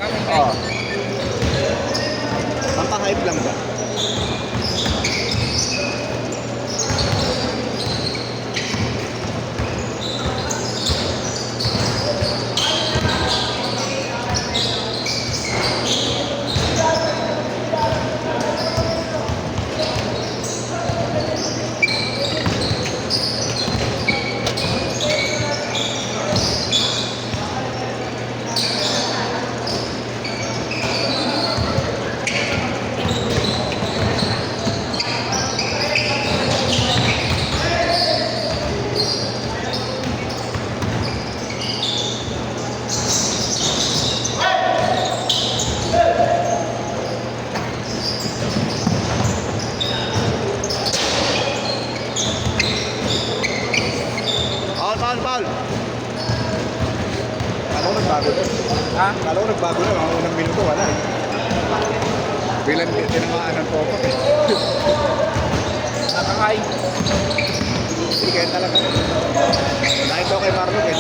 Oo. Pampahype lang ba? Paul. Kala ko nagbago na. Ha? Kala ko nagbago na. Mga unang minuto, wala eh. Bilang tinamaan ng popo eh. Nakakay. Hindi kaya talaga. Nakita ko kay Marlon eh.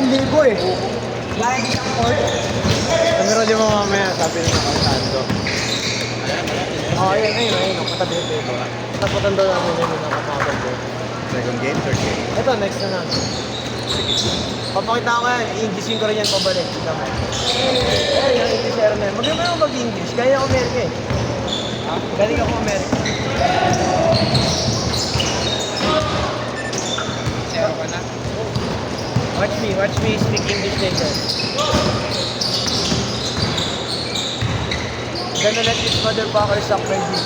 Libo eh. Lagi siyang court. Kamera di mo mamaya, sabi ng nakasando. Ayun. Patabi yung table. Tapos matanda namin yun yung nakapagod ko. Second game, third game. Ito, next na namin. Papakita ko yan, i-Englishin ko rin yan pabalik. Kita mo. Yung English era na yan. Maganda yung mag-English. Gaya ako Amerika eh. Ha? Galing ako Amerika. Sero ka na? Watch me speak English later. Gonna let this motherfucker suck my dick.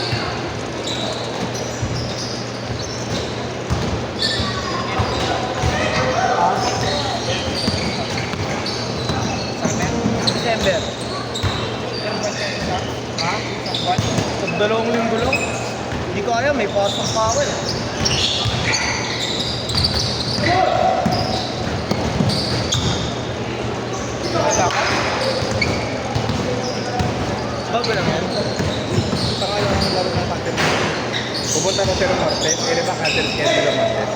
December. Ha? Dalawang linggo lang. Hindi ko alam, may pasok pa ako eh. Bago lang yan. Saka yung laro ng Panther. Pupunta na siya ng Martes. Eh, di ba cancel schedule ng Martes?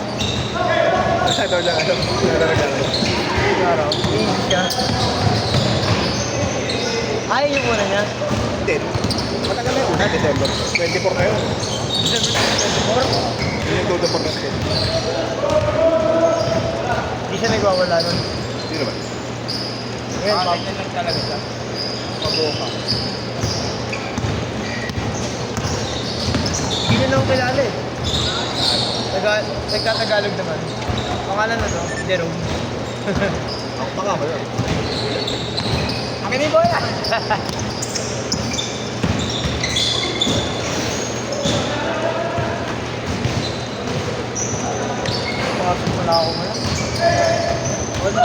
Basta daw lang alam. Nararagalan. Araw. English ka. Ayaw yung una niya. Hindi. Matagal na yung una, December. 24 na yun. December 24? Yun yung todo for na schedule. Hindi siya nagwawala nun. Sino ba? Ngayon, ganyan lang talaga siya. Pag-uka. Hindi na lang kilala eh. Nagkatagalog naman. Pangalan na to, Jerome. Ako pa nga ba yun? Akin ni Boy ah! Pasok pala ako ngayon. Wala.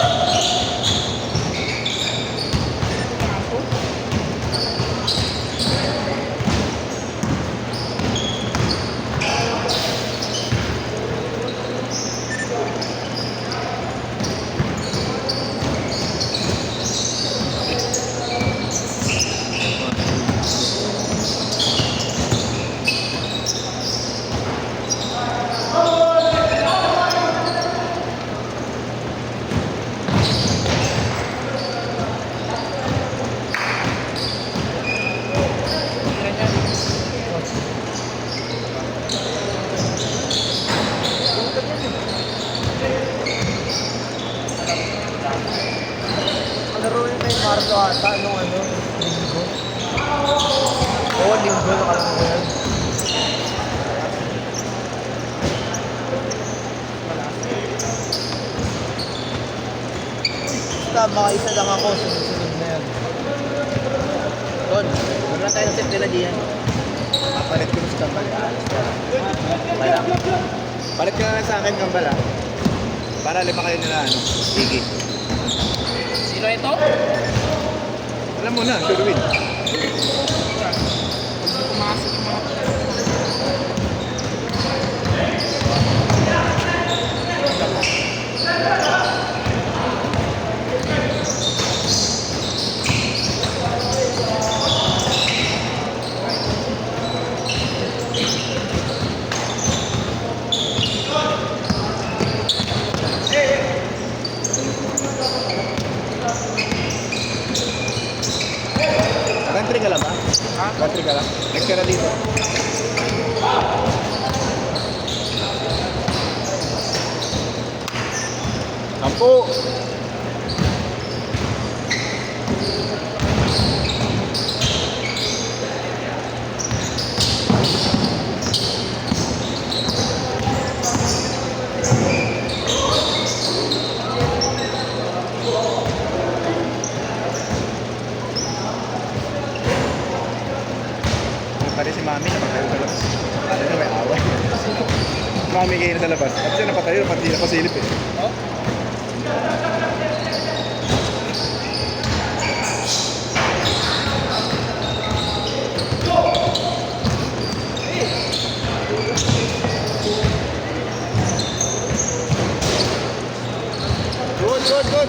Marzo ata, nung linggo. Oo, linggo, nakalama ko yan. Basta, baka isa lang ako, sunod na yan. Doon, wala tayong set nila diyan. Palit ko sa kambal. Wala. Palit ka na lang sa akin kambal ah. Para lima kayo nila ano, Iggy. Sino ito? Alam mo na, Sherwin. Pumasok yung mga Country ka lang ba? Ha? Country ka lang? Next ka na dito. Sampu! Pare si Mami napatayo sa labas. Pare na may away. Mami kayo na sa labas. At siya napatayo, pati napasilip eh. Oh? Good, good, good.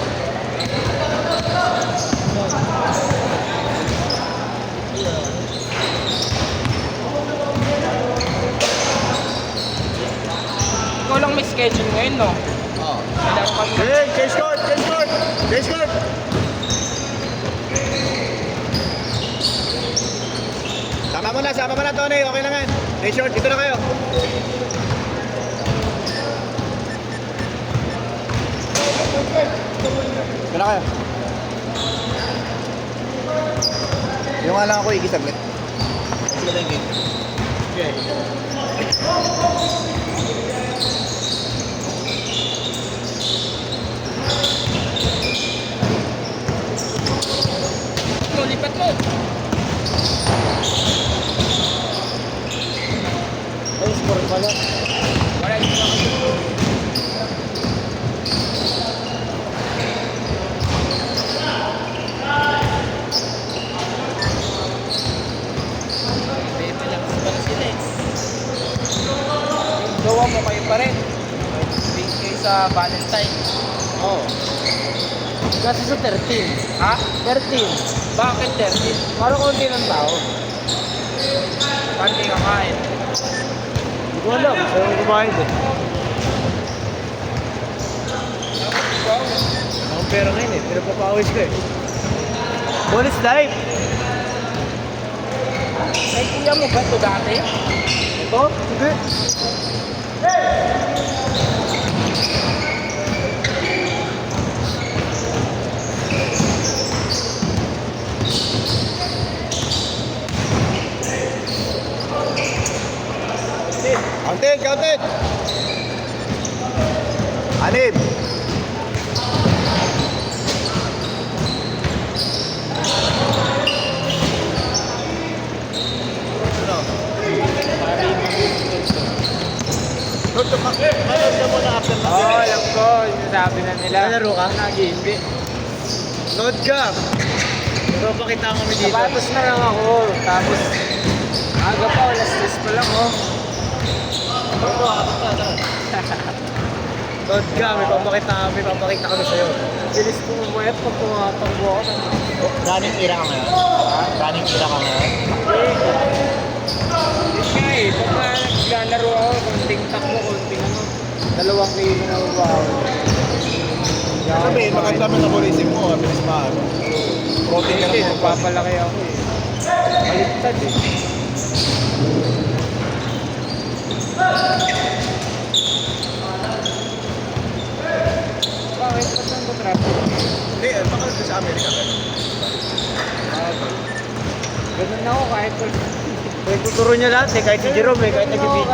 Ikaw lang may schedule ngayon, no? Oo. May laro kami. Hey, change court, change court, change court. Sama mo na, Tony. Okay lang yan. Hey, short, dito na kayo. Dito na kayo. Yung nga lang ako, ikisaglit. Sige, thank you. Okay. Ito, lipat mo. Ay, sport pala. Wala, hindi na ako. Malakas pala sila eh. Yung gawa mo kayo pa rin. Big kayo sa Valentine. Oo. Kasi sa 13. Ha? 13. Bakit 30? Parang konti ng tao. Bakit kayo kakain? Hindi ko alam. Sa'yo ko kumain eh. Ikaw? Akong pera ngayon eh. Pinapapawis ko eh. What is life? Ay, kuya mo ba ito dati? Ito? Hindi. Counted, counted. Anim. Manood ka muna after na. Oo, alam ko. Sinasabi na nila. Nalaro ka? Nag-iimbi. Load ka. Pero pakita kami dito. Sapatos na lang ako. Tapos, aga pa, alas 3 pa lang, oh. Load ka. May papakita kami sa'yo. Bilis ko umayat pag tumatanggo ako. Running era ka ngayon? Running era ka ngayon? Yun nga eh, pag naglalaro ako, konting takbo, konting ano, 2 kilo na babaw. Sabi, maganda metabolism mo, bilis pa ano. Protein ka Hindi, na mo. nagpapalaki ako eh. Baliktad eh. Bakit? Ba't nang traffic? Hindi, baka sa Amerika. Ganun na ako kahit May tuturo niya lahat eh. Kahit si Jerome eh. Kahit nag-video.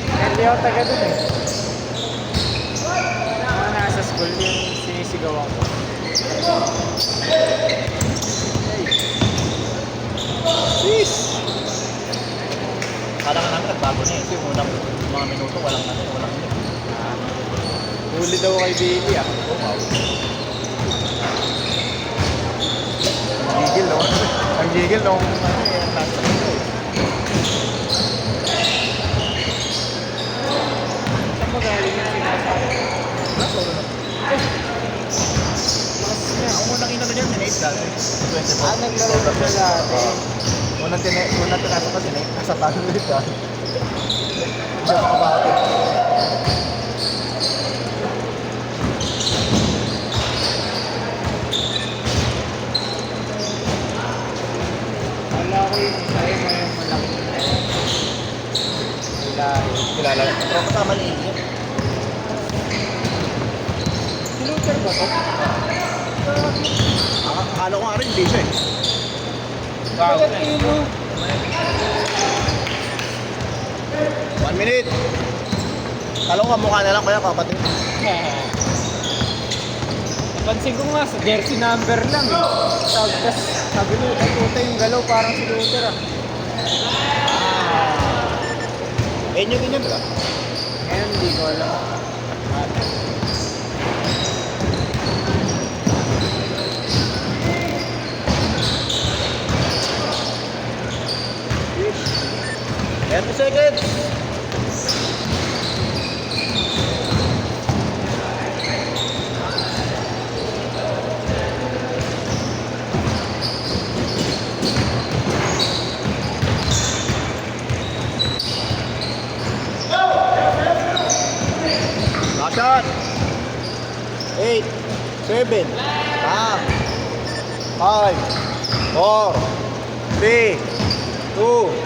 Hindi ako taga dun eh. Mga nasa school yung sinisigaw ako. Jeez! bago na eh. Kasi yung unang mga minuto, walang ano, walang ano. Huli daw kay Bailey ah. Oh, wow. Ang gigil, no? Ang gigil nung ano eh, ang last time ko eh. Saan ba galing yung sinasabi? Ang unang inano niyan, sinave dati. 24. Ah, naglaro na siya dati. Unang tinasok ko sinave, nasa talo ulit dati. Hindi ako kabato. Wala ko yung sa'yo mo yung malaki. Wala. Kilala ko. Pero kasama ni Iggy. Si Luther ba to? Akala ko nga rin, hindi siya eh. Bakit tingin mo? 1 minute. Kala ko kamukha na lang kaya kapatid. Napansin ko nga sa jersey number lang eh. Tapos sabi ko, ay puta yung galaw parang si Luther ah. Ayun yung ganyan ba? Ngayon hindi ko alam. Ayan 2 seconds. Last shot. 8, 7, 5, 4, 3, 2,